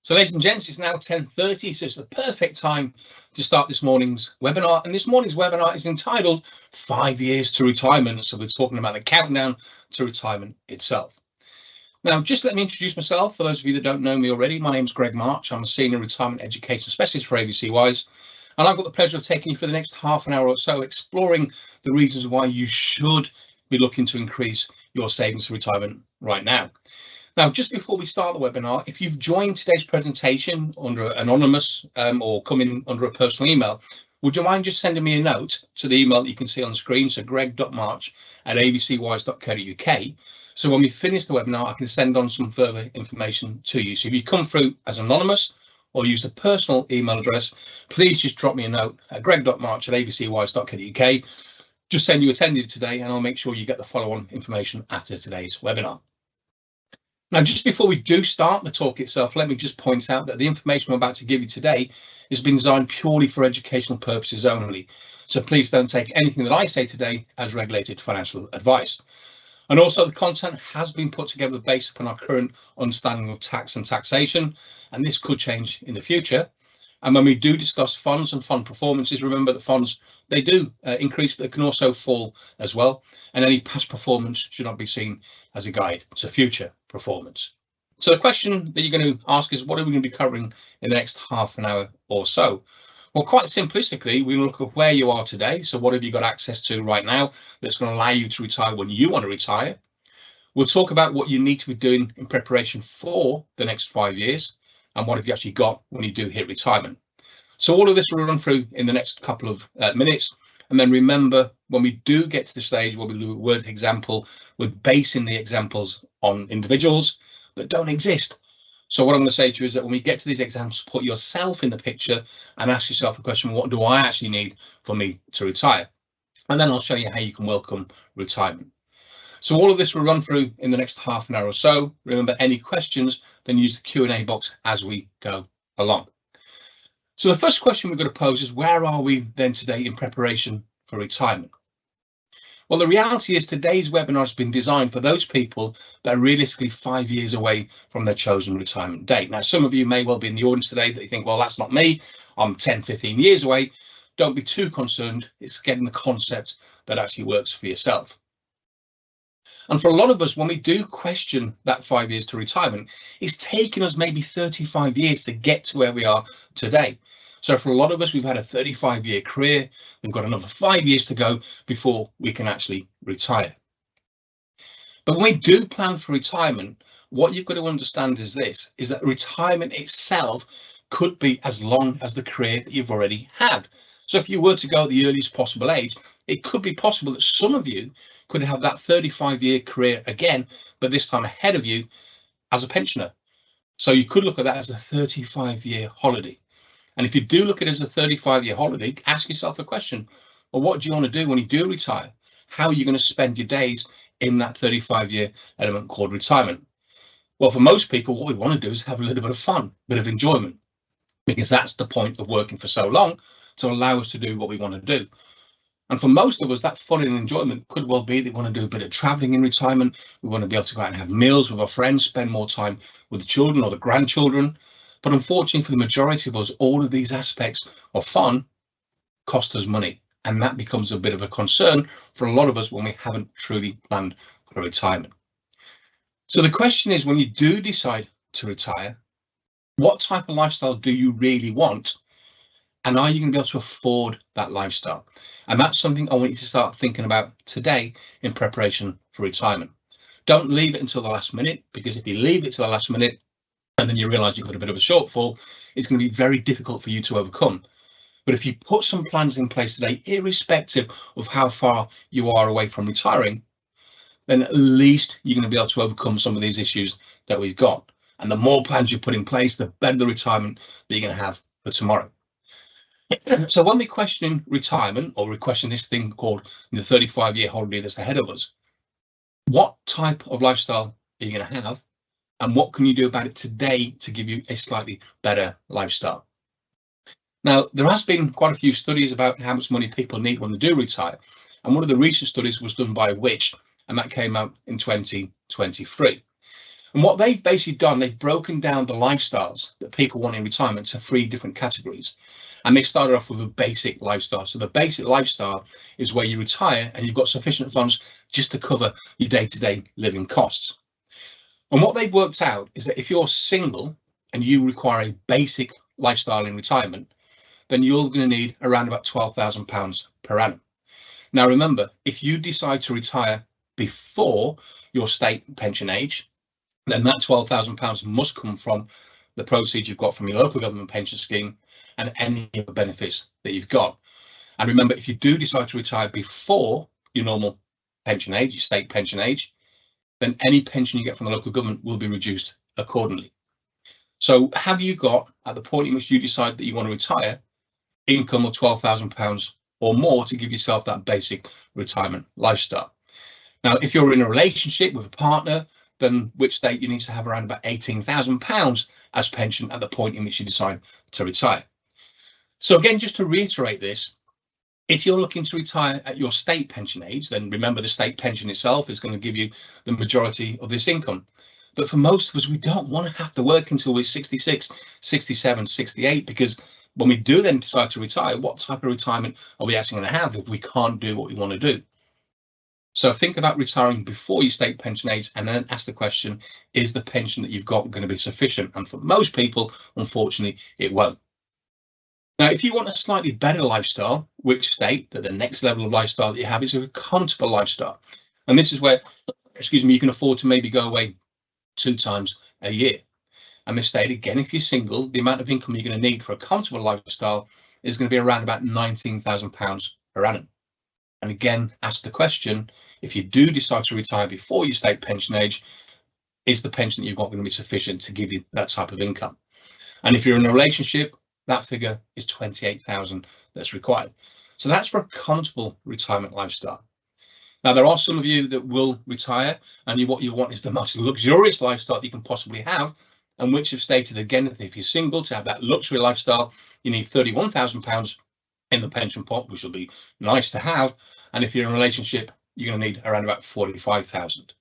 So ladies and gents, it's now 10:30, so it's the perfect time to start this morning's webinar. And this morning's webinar is entitled 5 Years to Retirement. So we're talking about the countdown to retirement itself. Now, just let me introduce myself. For those of you that don't know me already, my name's Greg March. I'm a Senior Retirement Education Specialist for ABC Wise. And I've got the pleasure of taking you for the next half an hour or so, exploring the reasons why you should be looking to increase your savings for retirement right now. Now, just before we start the webinar, if you've joined today's presentation under anonymous or come in under a personal email, would you mind just sending me a note to the email that you can see on the screen, so greg.march@abcwise.co.uk. So when we finish the webinar, I can send on some further information to you. So if you come through as anonymous or use a personal email address, please just drop me a note at greg.march@abcwise.co.uk. Just saying you attended today, and I'll make sure you get the follow-on information after today's webinar. Now, just before we do start the talk itself, let me just point out that the information I'm about to give you today has been designed purely for educational purposes only. So please don't take anything that I say today as regulated financial advice. And also, the content has been put together based upon our current understanding of tax and taxation, and this could change in the future. And when we do discuss funds and fund performances, remember that funds, they do increase, but they can also fall as well. And any past performance should not be seen as a guide to future performance. So the question that you're going to ask is, what are we going to be covering in the next half an hour or so? Well, quite simplistically, we look at where you are today. So what have you got access to right now that's going to allow you to retire when you want to retire? We'll talk about what you need to be doing in preparation for the next 5 years, and what have you actually got when you do hit retirement. So all of this will run through in the next couple of minutes. And then remember, when we do get to the stage where we do a word example, we're basing the examples on individuals that don't exist. So what I'm going to say to you is that when we get to these examples, put yourself in the picture and ask yourself a question: what do I actually need for me to retire? And then I'll show you how you can welcome retirement. So all of this will run through in the next half an hour or so. Remember, any questions, then use the Q&A box as we go along. So the first question we're going to pose is, where are we then today in preparation for retirement? Well, the reality is today's webinar has been designed for those people that are realistically 5 years away from their chosen retirement date. Now, some of you may well be in the audience today that you think, well, that's not me. I'm 10, 15 years away. Don't be too concerned. It's getting the concept that actually works for yourself. And for a lot of us, when we do question that 5 years to retirement, it's taken us maybe 35 years to get to where we are today. So for a lot of us, we've had a 35-year career. We've got another 5 years to go before we can actually retire. But when we do plan for retirement, what you've got to understand is this, is that retirement itself could be as long as the career that you've already had. So if you were to go at the earliest possible age, it could be possible that some of you could have that 35-year career again, but this time ahead of you as a pensioner. So you could look at that as a 35-year holiday. And if you do look at it as a 35-year holiday, ask yourself a question: well, what do you want to do when you do retire? How are you going to spend your days in that 35-year element called retirement? Well, for most people, what we want to do is have a little bit of fun, a bit of enjoyment, because that's the point of working for so long, to allow us to do what we want to do. And for most of us, that fun and enjoyment could well be that we want to do a bit of traveling in retirement. We want to be able to go out and have meals with our friends, spend more time with the children or the grandchildren. But unfortunately, for the majority of us, all of these aspects of fun cost us money. And that becomes a bit of a concern for a lot of us when we haven't truly planned for retirement. So the question is, when you do decide to retire, what type of lifestyle do you really want? And are you going to be able to afford that lifestyle? And that's something I want you to start thinking about today in preparation for retirement. Don't leave it until the last minute, because if you leave it to the last minute and then you realize you've got a bit of a shortfall, it's going to be very difficult for you to overcome. But if you put some plans in place today, irrespective of how far you are away from retiring, then at least you're going to be able to overcome some of these issues that we've got. And the more plans you put in place, the better the retirement that you're going to have for tomorrow. So when we question retirement, or we question this thing called the 35-year holiday that's ahead of us, what type of lifestyle are you going to have, and what can you do about it today to give you a slightly better lifestyle? Now, there has been quite a few studies about how much money people need when they do retire, and one of the recent studies was done by Which, and that came out in 2023. And what they've basically done, they've broken down the lifestyles that people want in retirement to 3 different categories. And they started off with a basic lifestyle. So the basic lifestyle is where you retire and you've got sufficient funds just to cover your day-to-day living costs. And what they've worked out is that if you're single and you require a basic lifestyle in retirement, then you're going to need around about £12,000 per annum. Now, remember, if you decide to retire before your state pension age, then that £12,000 must come from the proceeds you've got from your local government pension scheme and any other benefits that you've got. And remember, if you do decide to retire before your normal pension age, your state pension age, then any pension you get from the local government will be reduced accordingly. So have you got, at the point in which you decide that you want to retire, income of £12,000 or more to give yourself that basic retirement lifestyle? Now, if you're in a relationship with a partner, then which state you need to have around about £18,000 as pension at the point in which you decide to retire. So again, just to reiterate this, if you're looking to retire at your state pension age, then remember the state pension itself is going to give you the majority of this income. But for most of us, we don't want to have to work until we're 66, 67, 68, because when we do then decide to retire, what type of retirement are we actually going to have if we can't do what we want to do? So think about retiring before your state pension age and then ask the question, is the pension that you've got going to be sufficient? And for most people, unfortunately, it won't. Now, if you want a slightly better lifestyle, which state that the next level of lifestyle that you have is a comfortable lifestyle. And this is where, you can afford to maybe go away 2 times a year. And this state, again, if you're single, the amount of income you're going to need for a comfortable lifestyle is going to be around about £19,000 per annum. And again, ask the question, if you do decide to retire before your state pension age, is the pension that you've got going to be sufficient to give you that type of income? And if you're in a relationship, that figure is 28,000 that's required. So that's for a comfortable retirement lifestyle. Now, there are some of you that will retire and what you want is the most luxurious lifestyle that you can possibly have, and which have stated again that if you're single, to have that luxury lifestyle, you need £31,000 in the pension pot, which will be nice to have. And if you're in a relationship, you're going to need around about 45,000.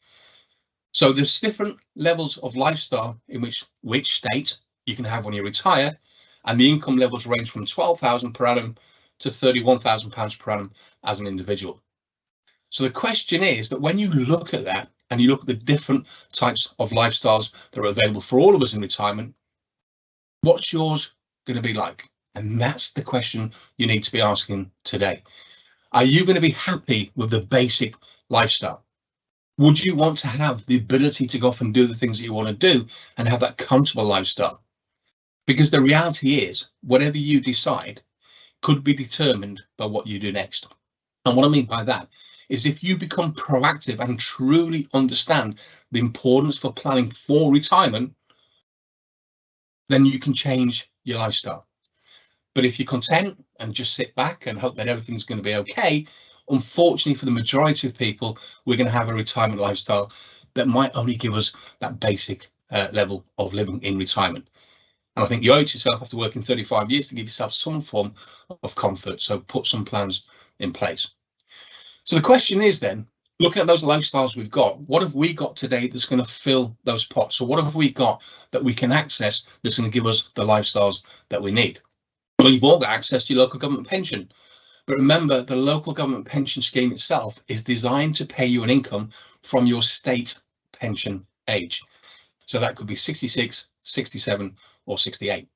So there's different levels of lifestyle in which state you can have when you retire, and the income levels range from 12,000 per annum to 31,000 pounds per annum as an individual. So the question is that when you look at that and you look at the different types of lifestyles that are available for all of us in retirement, what's yours going to be like? And that's the question you need to be asking today. Are you going to be happy with the basic lifestyle? Would you want to have the ability to go off and do the things that you want to do and have that comfortable lifestyle? Because the reality is, whatever you decide could be determined by what you do next. And what I mean by that is if you become proactive and truly understand the importance for planning for retirement, then you can change your lifestyle. But if you're content and just sit back and hope that everything's going to be okay, unfortunately for the majority of people, we're going to have a retirement lifestyle that might only give us that basic level of living in retirement. And I think you owe it to yourself after working 35 years to give yourself some form of comfort. So put some plans in place. So the question is then, looking at those lifestyles we've got, what have we got today that's going to fill those pots? So what have we got that we can access that's going to give us the lifestyles that we need? Well, you've all got access to your local government pension. But remember, the local government pension scheme itself is designed to pay you an income from your state pension age. So that could be 66, 67 or 68.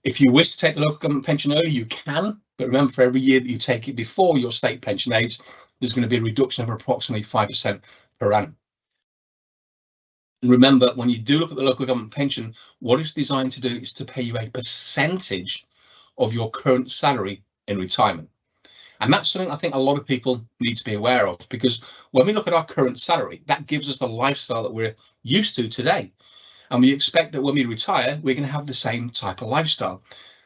If you wish to take the local government pension early, you can. But remember, for every year that you take it before your state pension age, there's going to be a reduction of approximately 5% per annum. And remember, when you do look at the local government pension, what it's designed to do is to pay you a percentage of your current salary in retirement. And that's something I think a lot of people need to be aware of, because when we look at our current salary, that gives us the lifestyle that we're used to today. And we expect that when we retire, we're going to have the same type of lifestyle.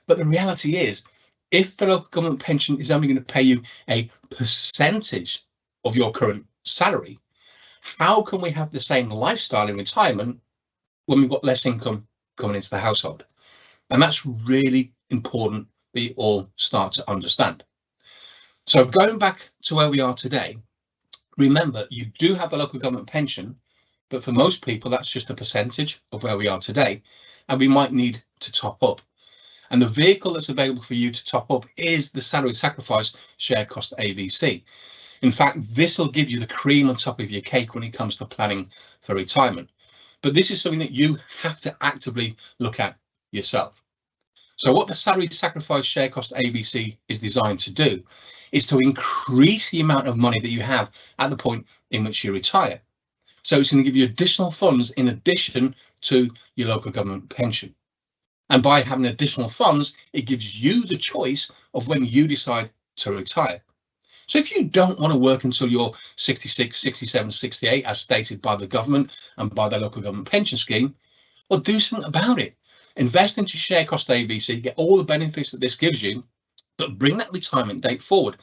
But the reality is, if the local government pension is only going to pay you a percentage of your current salary, how can we have the same lifestyle in retirement when we've got less income coming into the household? And that's really important that you all start to understand. So going back to where we are today, remember, you do have the local government pension, But for most people, that's just a percentage of where we are today, and we might need to top up. And the vehicle that's available for you to top up is the salary sacrifice share cost AVC. In fact, this will give you the cream on top of your cake when it comes to planning for retirement. But this is something that you have to actively look at yourself. So what the salary sacrifice share cost AVC is designed to do is to increase the amount of money that you have at the point in which you retire. So it's going to give you additional funds in addition to your local government pension. And by having additional funds, it gives you the choice of when you decide to retire. So if you don't want to work until you're 66, 67, 68, as stated by the government and by the local government pension scheme, well, do something about it. Invest into share cost AVC, get all the benefits that this gives you, but bring that retirement date forward.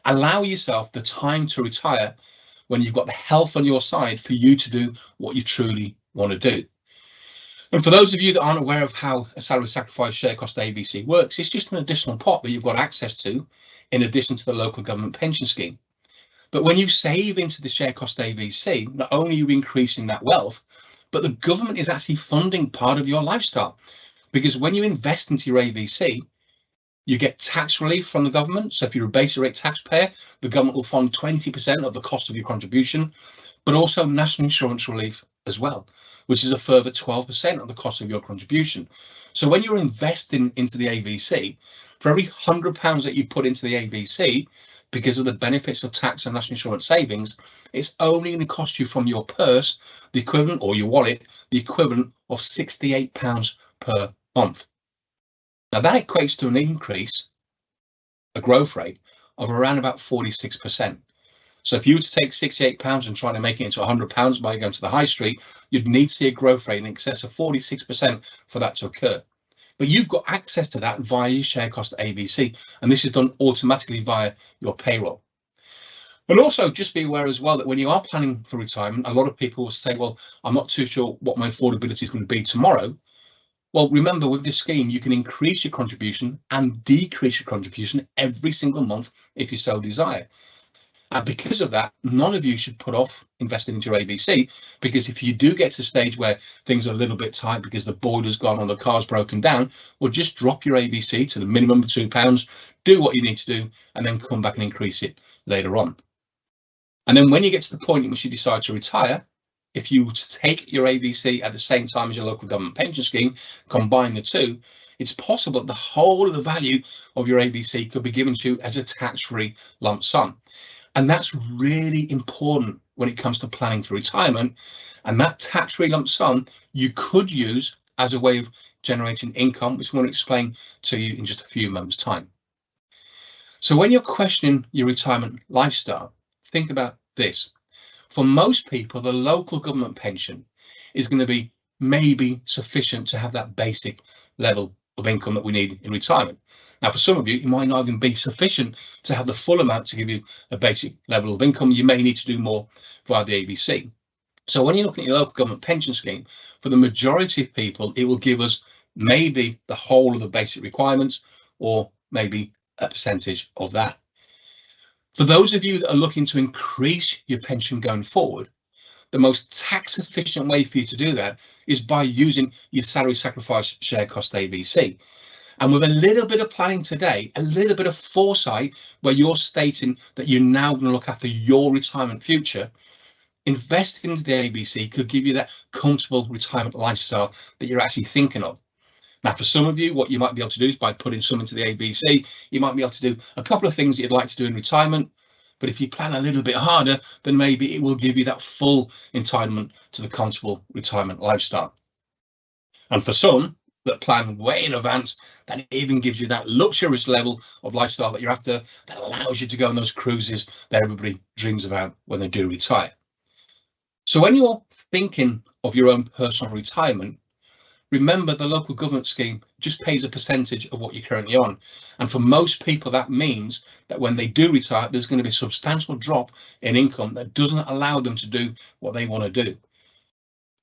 Allow yourself the time to retire when you've got the health on your side for you to do what you truly want to do. And for those of you that aren't aware of how a salary sacrifice share cost AVC works, it's just an additional pot that you've got access to in addition to the local government pension scheme. But when you save into the share cost AVC, not only are you increasing that wealth, but the government is actually funding part of your lifestyle. Because when you invest into your AVC, you get tax relief from the government. So if you're a basic rate taxpayer, the government will fund 20% of the cost of your contribution, but also national insurance relief as well, which is a further 12% of the cost of your contribution. So when you're investing into the AVC, for every £100 that you put into the AVC, because of the benefits of tax and national insurance savings, it's only going to cost you from your purse, the equivalent, or your wallet, the equivalent of £68 per month. Now that equates to an increase, a growth rate of around about 46%. So if you were to take £68 and try to make it into £100 by going to the high street, you'd need to see a growth rate in excess of 46% for that to occur. But you've got access to that via your share cost AVC, and this is done automatically via your payroll. And also just be aware as well that when you are planning for retirement, a lot of people will say, well, I'm not too sure what my affordability is going to be tomorrow. Well, remember, with this scheme, you can increase your contribution and decrease your contribution every single month if you so desire. And because of that, none of you should put off investing into your AVC, because if you do get to the stage where things are a little bit tight because the boiler's gone or the car's broken down, well, just drop your AVC to the minimum of £2, do what you need to do, and then come back and increase it later on. And then when you get to the point in which you decide to retire, if you take your AVC at the same time as your local government pension scheme, combine the two, it's possible that the whole of the value of your AVC could be given to you as a tax-free lump sum. And that's really important when it comes to planning for retirement. And that tax-free lump sum you could use as a way of generating income, which I want to explain to you in just a few moments' time. So when you're questioning your retirement lifestyle, think about this. For most people, the local government pension is going to be maybe sufficient to have that basic level of income that we need in retirement. Now, for some of you, it might not even be sufficient to have the full amount to give you a basic level of income. You may need to do more via the AVC. So when you're looking at your local government pension scheme, for the majority of people, it will give us maybe the whole of the basic requirements or maybe a percentage of that. For those of you that are looking to increase your pension going forward, the most tax efficient way for you to do that is by using your salary sacrifice share cost AVC. And with a little bit of planning today, a little bit of foresight where you're stating that you're now going to look after your retirement future, investing into the AVC could give you that comfortable retirement lifestyle that you're actually thinking of. Now, for some of you, what you might be able to do is by putting some into the AVC, you might be able to do a couple of things that you'd like to do in retirement. But if you plan a little bit harder, then maybe it will give you that full entitlement to the comfortable retirement lifestyle. And for some that plan way in advance, that even gives you that luxurious level of lifestyle that you're after, that allows you to go on those cruises that everybody dreams about when they do retire. So when you're thinking of your own personal retirement, remember the local government scheme just pays a percentage of what you're currently on. And for most people, that means that when they do retire, there's going to be a substantial drop in income that doesn't allow them to do what they want to do.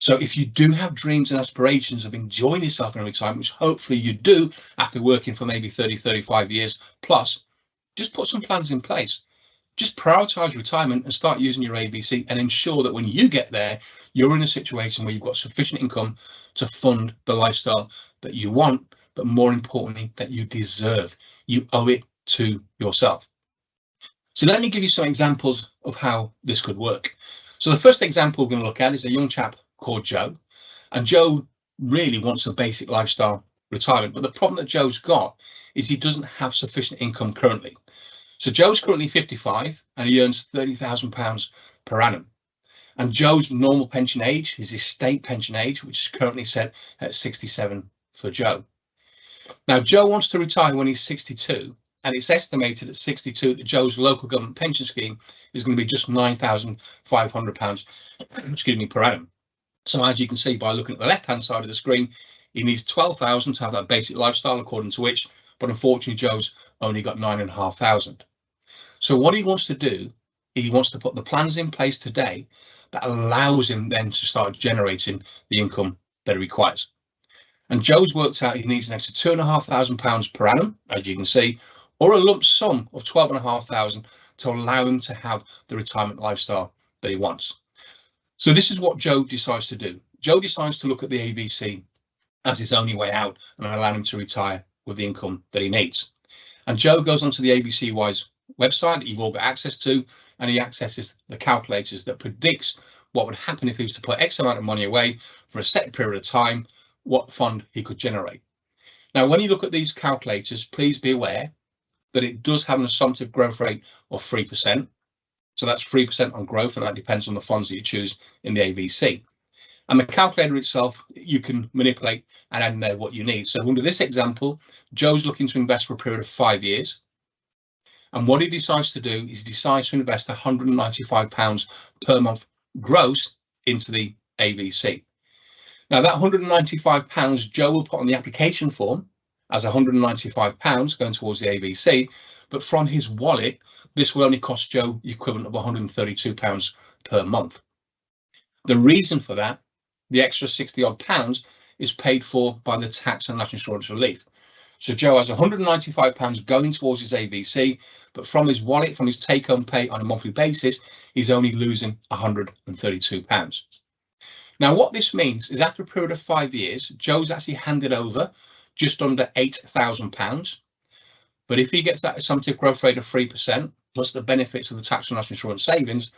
So if you do have dreams and aspirations of enjoying yourself in retirement, which hopefully you do after working for maybe 30, 35 years plus, just put some plans in place. Just prioritize retirement and start using your AVC and ensure that when you get there, you're in a situation where you've got sufficient income to fund the lifestyle that you want, but more importantly, that you deserve. You owe it to yourself. So let me give you some examples of how this could work. So the first example we're going to look at is a young chap called Joe, and Joe really wants a basic lifestyle retirement, but the problem that Joe's got is he doesn't have sufficient income currently. So Joe's currently 55 and he earns £30,000 per annum. And Joe's normal pension age is his state pension age, which is currently set at 67 for Joe. Now, Joe wants to retire when he's 62, and it's estimated at 62 that Joe's local government pension scheme is going to be just £9,500, per annum. So as you can see by looking at the left-hand side of the screen, he needs 12,000 to have that basic lifestyle, according to which, but unfortunately, Joe's only got 9,500. So what he wants to do, he wants to put the plans in place today that allows him then to start generating the income that he requires. And Joe's worked out he needs an extra £2,500 per annum, as you can see, or a lump sum of £12,500 to allow him to have the retirement lifestyle that he wants. So this is what Joe decides to do. Joe decides to look at the AVC as his only way out and allow him to retire with the income that he needs. And Joe goes onto the ABC Wise website that you've all got access to, and he accesses the calculators that predicts what would happen if he was to put X amount of money away for a set period of time, what fund he could generate. Now, when you look at these calculators, please be aware that it does have an assumptive growth rate of 3%. So that's 3% on growth, and that depends on the funds that you choose in the AVC. And the calculator itself, you can manipulate and add in there what you need. So under this example, Joe's looking to invest for a period of 5 years. And what he decides to do is he decides to invest £195 per month gross into the AVC. Now that £195 Joe will put on the application form as £195 going towards the AVC, but from his wallet, this will only cost Joe the equivalent of £132 per month. The reason for that, the extra 60 odd pounds, is paid for by the tax and national insurance relief. So Joe has £195 going towards his AVC, but from his wallet, from his take-home pay on a monthly basis, he's only losing £132. Now, what this means is after a period of 5 years, Joe's actually handed over just under £8,000. But if he gets that assumptive growth rate of 3%, plus the benefits of the tax and national insurance savings,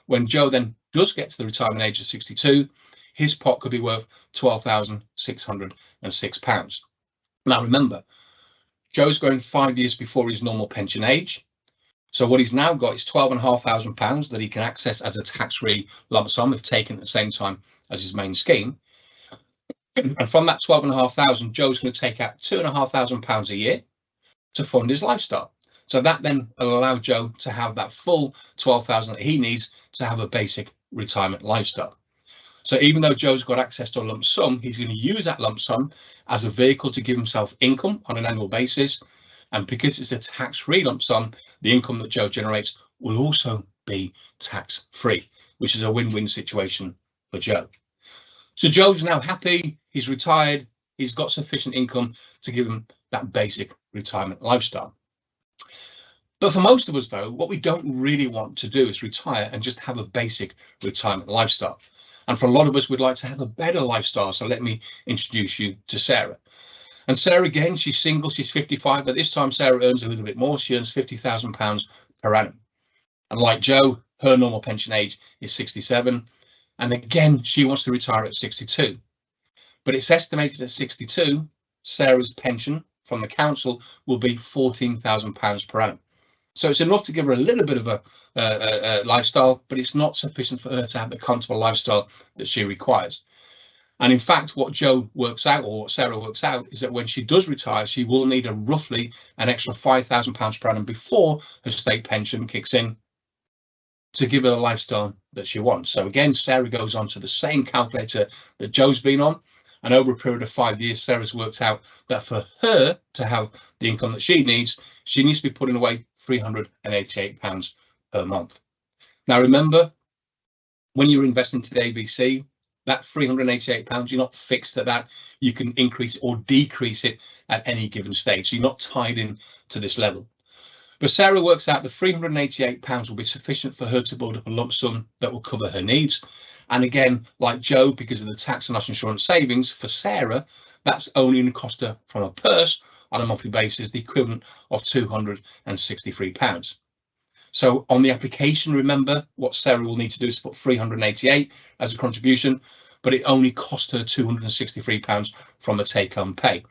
when Joe then does get to the retirement age of 62, his pot could be worth £12,606. Now, remember, Joe's going 5 years before his normal pension age. So what he's now got is £12,500 that he can access as a tax-free lump sum if taken at the same time as his main scheme. And from that £12,500, Joe's going to take out £2,500 a year to fund his lifestyle. So that then will allow Joe to have that full £12,000 that he needs to have a basic retirement lifestyle. So even though Joe's got access to a lump sum, he's going to use that lump sum as a vehicle to give himself income on an annual basis. And because it's a tax-free lump sum, the income that Joe generates will also be tax-free, which is a win-win situation for Joe. So Joe's now happy, he's retired, he's got sufficient income to give him that basic retirement lifestyle. But for most of us, though, what we don't really want to do is retire and just have a basic retirement lifestyle. And for a lot of us, we'd like to have a better lifestyle. So let me introduce you to Sarah. And Sarah, again, she's single, she's 55, but this time Sarah earns a little bit more. She earns £50,000 per annum. And like Joe, her normal pension age is 67. And again, she wants to retire at 62. But it's estimated at 62, Sarah's pension from the council will be £14,000 per annum. So it's enough to give her a little bit of a lifestyle, but it's not sufficient for her to have the comfortable lifestyle that she requires. And in fact, what Joe works out, or what Sarah works out, is that when she does retire, she will need roughly an extra £5,000 per annum before her state pension kicks in to give her the lifestyle that she wants. So again, Sarah goes on to the same calculator that Joe's been on. And over a period of 5 years, Sarah's worked out that for her to have the income that she needs to be putting away £388 per month. Now, remember, when you're investing to the AVC, that £388, you're not fixed at that. You can increase or decrease it at any given stage. So you're not tied in to this level. But Sarah works out the £388 will be sufficient for her to build up a lump sum that will cover her needs. And again, like Joe, because of the tax and national insurance savings, for Sarah, that's only going to cost her from her purse on a monthly basis the equivalent of £263. So on the application, remember what Sarah will need to do is put 388 as a contribution, but it only cost her £263 from the take-home pay.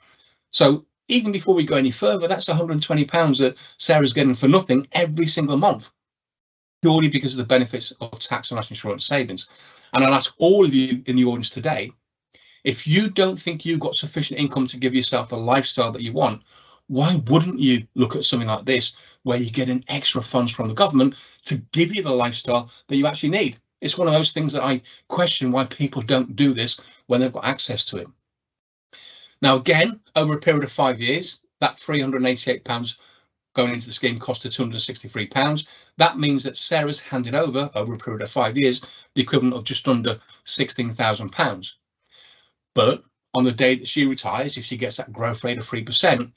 So even before we go any further, that's £120 that Sarah's getting for nothing every single month, purely because of the benefits of tax and national insurance savings. And I'll ask all of you in the audience today, if you don't think you've got sufficient income to give yourself the lifestyle that you want, why wouldn't you look at something like this, where you get an extra funds from the government to give you the lifestyle that you actually need? It's one of those things that I question why people don't do this when they've got access to it. Now, again, over a period of 5 years, that £388 going into the scheme cost her £263. That means that Sarah's handed over a period of 5 years, the equivalent of just under £16,000. But on the day that she retires, if she gets that growth rate of 3%,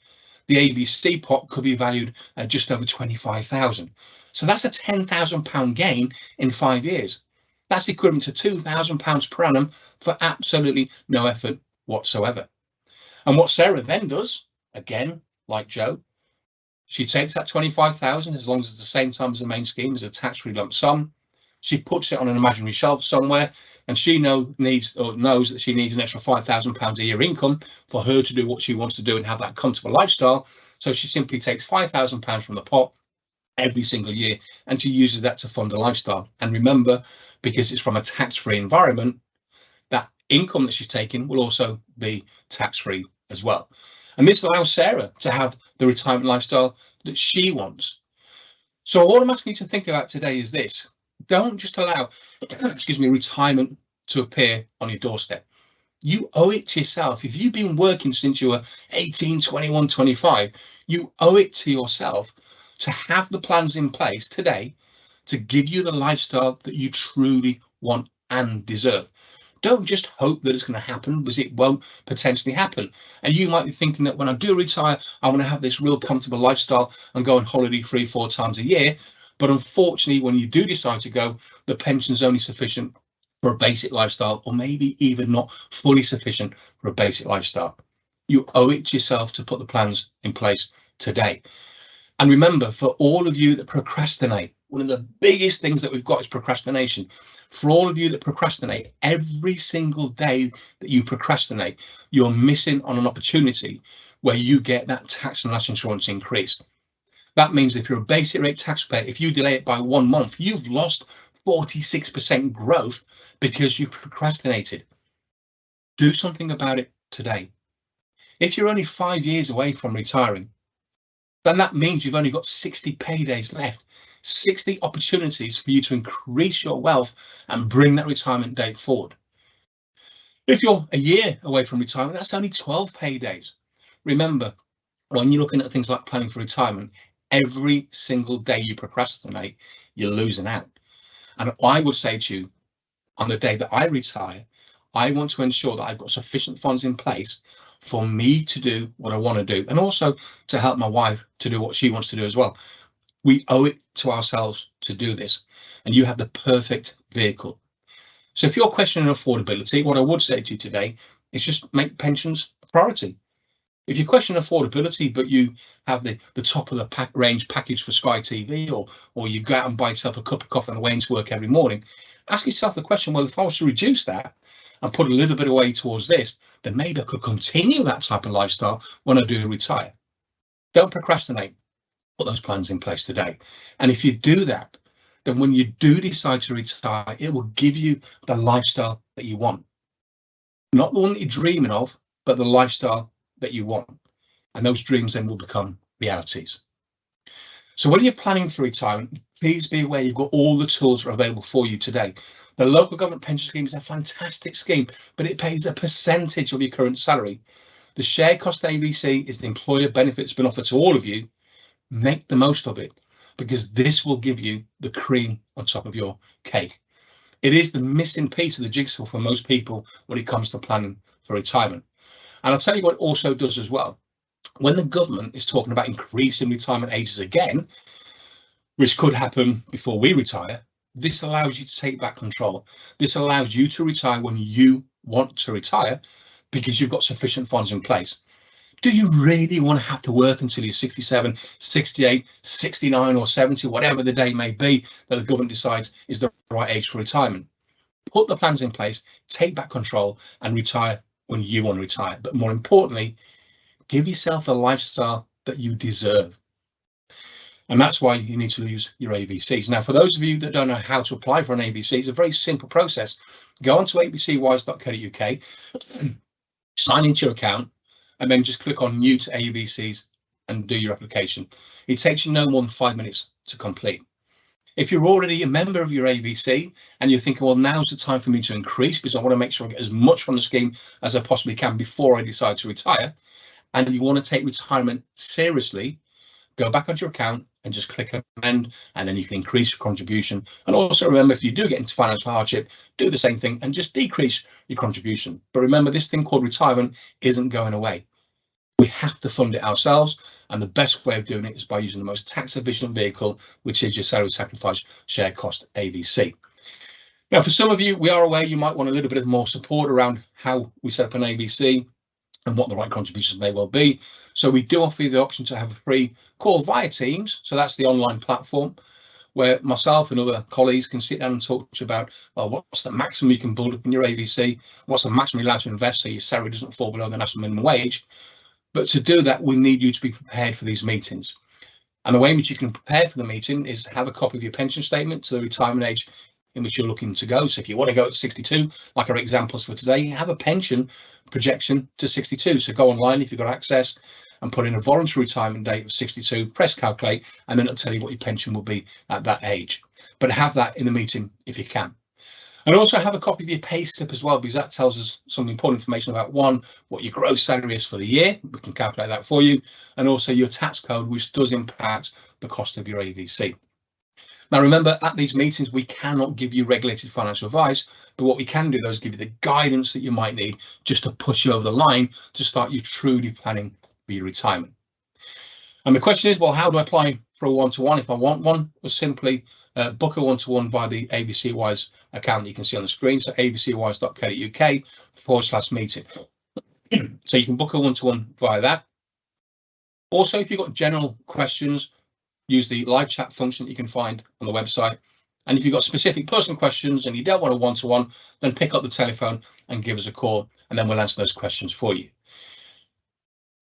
the AVC pot could be valued at just over £25,000. So that's a £10,000 gain in 5 years. That's equivalent to £2,000 per annum for absolutely no effort whatsoever. And what Sarah then does, again, like Joe, she takes that £25,000, as long as it's the same time as the main scheme, as a tax-free lump sum. She puts it on an imaginary shelf somewhere, and she knows that she needs an extra £5,000 a year income for her to do what she wants to do and have that comfortable lifestyle. So she simply takes £5,000 from the pot every single year, and she uses that to fund a lifestyle. And remember, because it's from a tax-free environment, that income that she's taking will also be tax-free as well. And this allows Sarah to have the retirement lifestyle that she wants. So all I'm asking you to think about today is this: don't just allow, retirement to appear on your doorstep. You owe it to yourself. If you've been working since you were 18, 21, 25, you owe it to yourself to have the plans in place today to give you the lifestyle that you truly want and deserve. Don't just hope that it's going to happen, because it won't potentially happen. And you might be thinking that when I do retire, I want to have this real comfortable lifestyle and go on holiday 3-4 times a year. But unfortunately, when you do decide to go, the pension's only sufficient for a basic lifestyle, or maybe even not fully sufficient for a basic lifestyle. You owe it to yourself to put the plans in place today. And remember, for all of you that procrastinate, one of the biggest things that we've got is procrastination. For all of you that procrastinate, every single day that you procrastinate, you're missing on an opportunity where you get that tax and national insurance increase. That means if you're a basic rate taxpayer, if you delay it by 1 month, you've lost 46% growth because you procrastinated. Do something about it today. If you're only 5 years away from retiring, then that means you've only got 60 paydays left, 60 opportunities for you to increase your wealth and bring that retirement date forward. If you're a year away from retirement, that's only 12 paydays. Remember, when you're looking at things like planning for retirement, every single day you procrastinate, you're losing out. And I would say to you, on the day that I retire, I want to ensure that I've got sufficient funds in place for me to do what I want to do, and also to help my wife to do what she wants to do as well. We owe it to ourselves to do this, and you have the perfect vehicle. So if you're questioning affordability, what I would say to you today is just make pensions a priority. If you question affordability, but you have the top of the range package for Sky TV, or you go out and buy yourself a cup of coffee on the way into work every morning, ask yourself the question, well, if I was to reduce that and put a little bit away towards this, then maybe I could continue that type of lifestyle when I do retire. Don't procrastinate. Put those plans in place today. And if you do that, then when you do decide to retire, it will give you the lifestyle that you want. Not the one that you're dreaming of, but the lifestyle that you want. And those dreams then will become realities. So when you're planning for retirement, please be aware you've got all the tools that are available for you today. The local government pension scheme is a fantastic scheme, but it pays a percentage of your current salary. The share cost AVC is the employer benefit that's been offered to all of you. Make the most of it, because this will give you the cream on top of your cake. It is the missing piece of the jigsaw for most people when it comes to planning for retirement. And I'll tell you what it also does as well. When the government is talking about increasing retirement ages again, which could happen before we retire, This allows you to take back control. This allows you to retire when you want to retire because you've got sufficient funds in place. Do you really want to have to work until you're 67, 68, 69 or 70, whatever the day may be that the government decides is the right age for retirement? Put the plans in place, take back control and retire when you want to retire. But more importantly, give yourself a lifestyle that you deserve. And that's why you need to use your AVCs. Now, for those of you that don't know how to apply for an AVC, it's a very simple process. Go onto abcwise.co.uk, sign into your account, and then just click on New to AVCs and do your application. It takes you no more than 5 minutes to complete. If you're already a member of your AVC and you're thinking, well, now's the time for me to increase because I want to make sure I get as much from the scheme as I possibly can before I decide to retire, and you want to take retirement seriously, go back onto your account and just click amend, and then you can increase your contribution. And also remember, if you do get into financial hardship, do the same thing and just decrease your contribution. But remember, this thing called retirement isn't going away. We have to fund it ourselves, and the best way of doing it is by using the most tax efficient vehicle, which is your salary sacrifice share cost AVC. Now, for some of you, we are aware you might want a little bit of more support around how we set up an AVC and what the right contributions may well be. So we do offer you the option to have a free call via Teams. So that's the online platform where myself and other colleagues can sit down and talk to you about, well, what's the maximum you can build up in your AVC? What's the maximum you're allowed to invest so your salary doesn't fall below the national minimum wage? But to do that, we need you to be prepared for these meetings. And the way in which you can prepare for the meeting is have a copy of your pension statement to the retirement age in which you're looking to go. So if you want to go at 62, like our examples for today, have a pension projection to 62. So go online if you've got access and put in a voluntary retirement date of 62, press calculate, and then it'll tell you what your pension will be at that age. But have that in the meeting if you can. And also have a copy of your pay slip as well, because that tells us some important information about, one, what your gross salary is for the year. We can calculate that for you. And also your tax code, which does impact the cost of your AVC. Now, remember, at these meetings, we cannot give you regulated financial advice, but what we can do, though, is give you the guidance that you might need just to push you over the line to start you truly planning for your retirement. And the question is, well, how do I apply for a one-to-one if I want one? Well, simply book a one-to-one via the ABC Wise account that you can see on the screen. So abcwise.co.uk/meeting. So you can book a one-to-one via that. Also, if you've got general questions, use the live chat function that you can find on the website. And if you've got specific personal questions and you don't want a one-to-one, then pick up the telephone and give us a call, and then we'll answer those questions for you.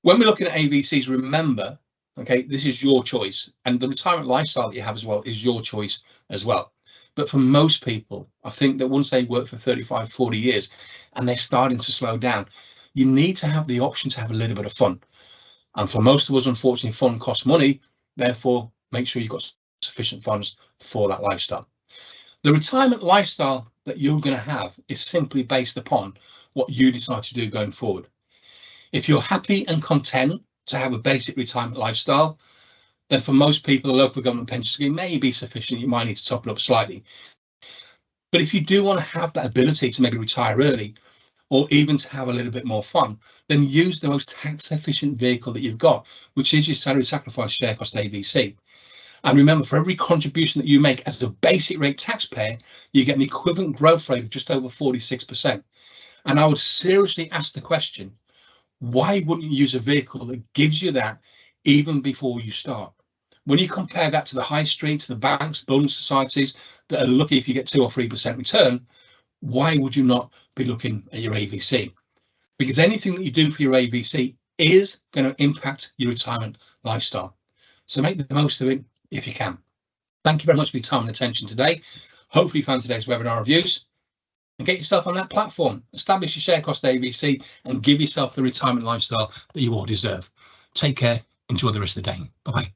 When we're looking at AVCs, remember, okay, this is your choice, and the retirement lifestyle that you have as well is your choice as well. But for most people, I think that once they work for 35, 40 years and they're starting to slow down, you need to have the option to have a little bit of fun. And for most of us, unfortunately, fun costs money. Therefore, make sure you've got sufficient funds for that lifestyle. The retirement lifestyle that you're going to have is simply based upon what you decide to do going forward. If you're happy and content to have a basic retirement lifestyle, then for most people, a local government pension scheme may be sufficient. You might need to top it up slightly. But if you do want to have that ability to maybe retire early, or even to have a little bit more fun, then use the most tax efficient vehicle that you've got, which is your salary sacrifice share cost AVC. And remember, for every contribution that you make as a basic rate taxpayer, you get an equivalent growth rate of just over 46%. And I would seriously ask the question, why wouldn't you use a vehicle that gives you that even before you start? When you compare that to the high street, to the banks, building societies that are lucky if you get 2 or 3% return, why would you not be looking at your AVC? Because anything that you do for your AVC is going to impact your retirement lifestyle. So make the most of it if you can. Thank you very much for your time and attention today. Hopefully you found today's webinar of use, and get yourself on that platform. Establish your share cost AVC and give yourself the retirement lifestyle that you all deserve. Take care. Enjoy the rest of the day. Bye-bye.